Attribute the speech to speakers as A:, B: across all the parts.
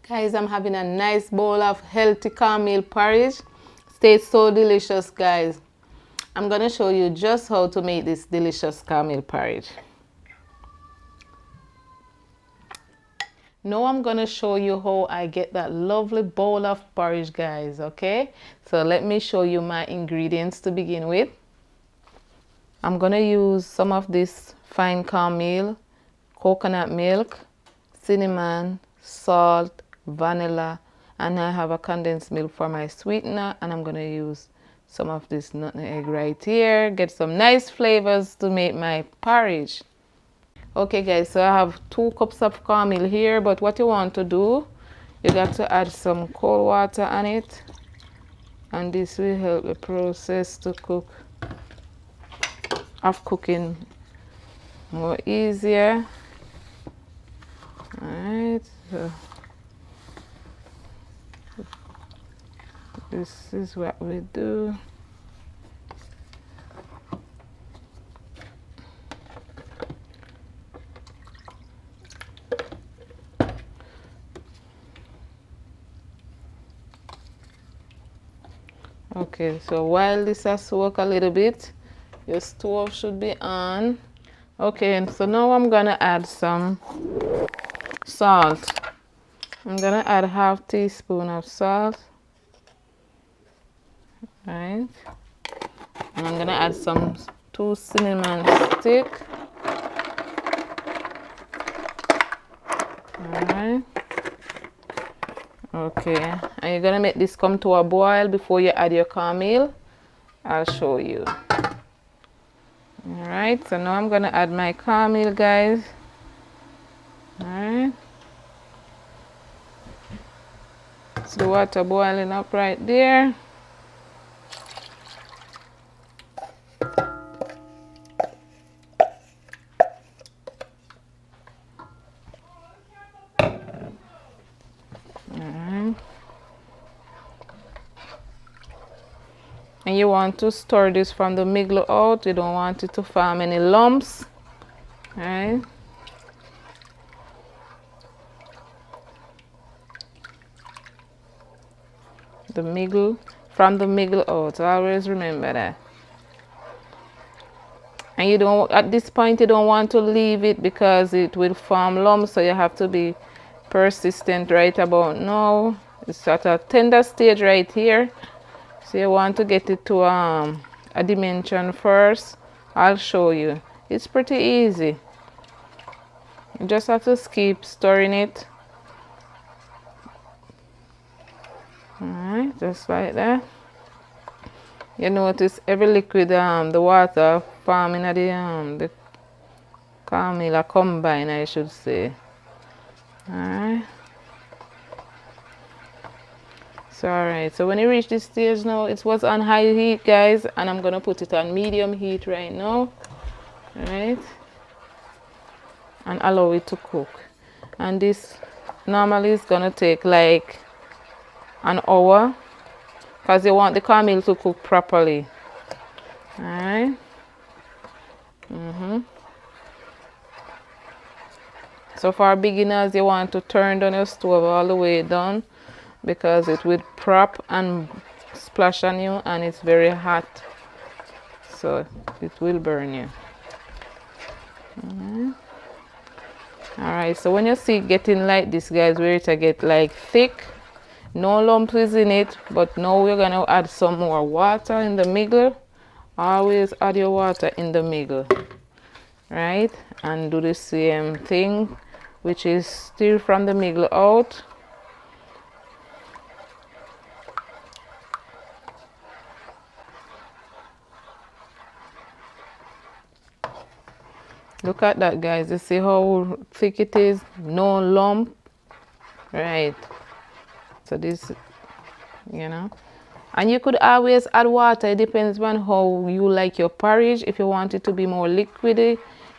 A: Guys, I'm having a nice bowl of healthy cornmeal porridge. Tastes so delicious, guys. I'm gonna show you just how to make this delicious cornmeal porridge. Now I'm gonna show you how I get that lovely bowl of porridge, guys, okay? So let me show you my ingredients to begin with. I'm gonna use some of this fine cornmeal, coconut milk, cinnamon, salt, vanilla, and I have a condensed milk for my sweetener, and I'm gonna use some of this nutmeg right here. Get some nice flavors to make my porridge. Okay guys, so I have 2 cups of cornmeal here, but what you want to do, you got to add some cold water on it, and this will help the process to cooking more easier. Alright, so this is what we do. Okay, so while this has soaked a little bit, your stove should be on. Okay, and so now I'm gonna add some salt. I'm gonna add ½ teaspoon of salt. Right, and I'm gonna add some 2 cinnamon sticks. Alright. Okay, and you're gonna make this come to a boil before you add your cornmeal. I'll show you. Alright, so now I'm gonna add my cornmeal, guys. Alright. So the water boiling up right there. And you want to stir this from the middle out. You don't want it to form any lumps. Right? The middle, from the middle out. Always remember that. And you don't, at this point, you don't want to leave it because it will form lumps. So you have to be persistent right about now. It's at a tender stage right here. So you want to get it to a dimension first. I'll show you. It's pretty easy. You just have to keep stirring it. Alright, just like that. You notice every liquid, the water forming at the cornmeal combine, I should say. Alright. So alright, so when you reach this stage now, it was on high heat, guys, and I'm gonna put it on medium heat right now. Alright, and allow it to cook. And this normally is gonna take like an hour because you want the cornmeal to cook properly. Alright. So for beginners, you want to turn down your stove all the way down, because it will prop and splash on you, and it's very hot, so it will burn you. Alright, so when you see it getting like this, guys, where it get like thick, no lumps is in it, but now we're gonna add some more water in the middle. Always add your water in the middle, right? And do the same thing, which is stir from the middle out. Look at that, guys. You see how thick it is? No lump. Right. So this, you know. And you could always add water. It depends on how you like your porridge. If you want it to be more liquidy,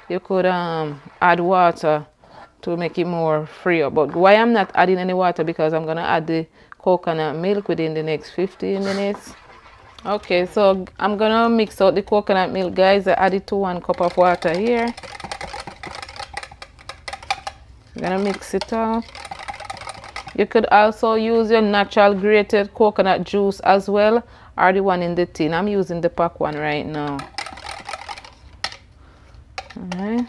A: you could add water to make it more free. But why I'm not adding any water? Because I'm going to add the coconut milk within the next 15 minutes. Okay, so I'm gonna mix out the coconut milk, guys. I added to 1 cup of water here. I'm gonna mix it up. You could also use your natural grated coconut juice as well, or the one in the tin. I'm using the pack one right now. Alright.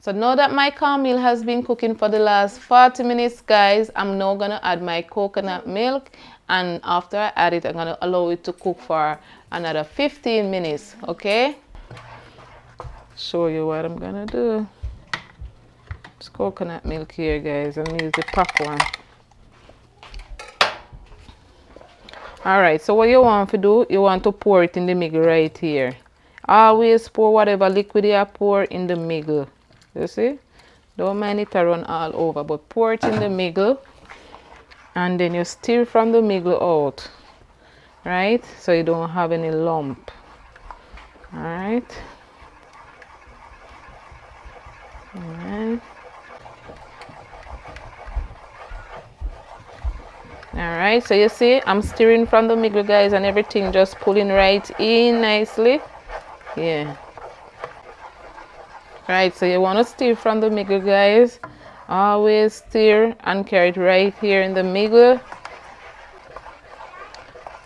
A: So now that my cornmeal has been cooking for the last 40 minutes, guys, I'm now gonna add my coconut milk, and after I add it, I'm gonna allow it to cook for another 15 minutes, okay? Show you what I'm gonna do. It's coconut milk here, guys. I'm gonna use the pack one. Alright, so what you want to do, you want to pour it in the middle right here. Always pour whatever liquid you pour in the middle. You see? Don't mind it to run all over, but pour it in the middle, and then you stir from the middle out, right? So you don't have any lump. Alright. Alright. Alright, so you see I'm stirring from the middle, guys, and everything just pulling right in nicely. Yeah. Right, so you want to stir from the middle, guys. Always stir and carry it right here in the middle.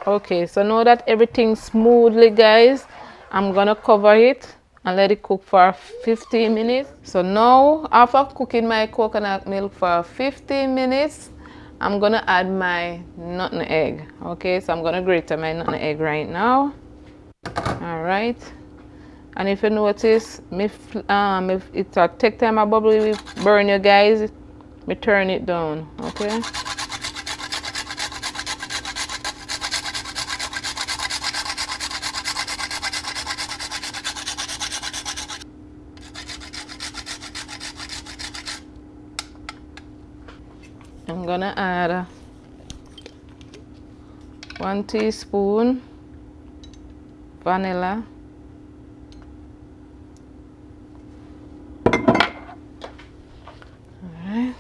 A: Okay, so now that everything's smoothly, guys, I'm gonna cover it and let it cook for 15 minutes. So now, after cooking my coconut milk for 15 minutes, I'm gonna add my nutmeg. Okay, so I'm gonna grate my nutmeg right now. All right, and if you notice, if it take time a bubble will burn you, guys, me turn it down. Okay. I'm gonna add 1 teaspoon vanilla, alright,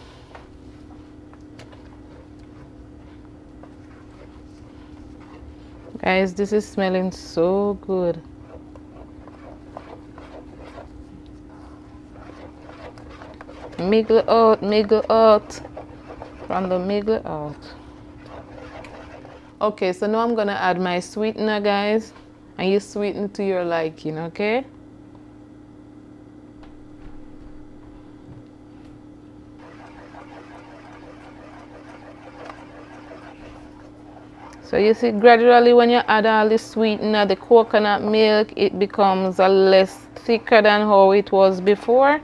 A: guys, this is smelling so good. Miggle out from the middle out. Okay, so now I'm gonna add my sweetener, guys, and you sweeten to your liking, okay? So you see, gradually when you add all the sweetener, the coconut milk, it becomes a less thicker than how it was before,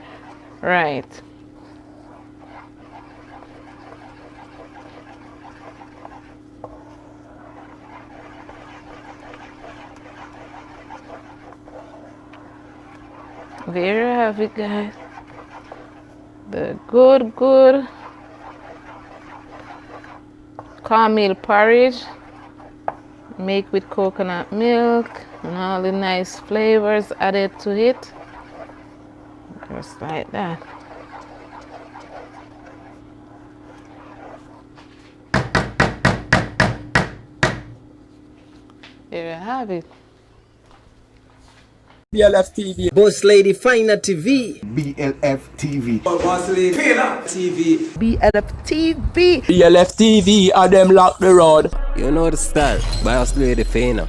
A: right? There you have it, guys. The good cornmeal porridge make with coconut milk and all the nice flavors added to it, just like that. There you have it.
B: BLFTv.
C: BossLady Fayna Tv.
D: BLFTv.
B: BossLady Fayna TV.
C: BLFTv.
B: BLFTv. And them lock the road.
C: You know the style. BossLady Fayna.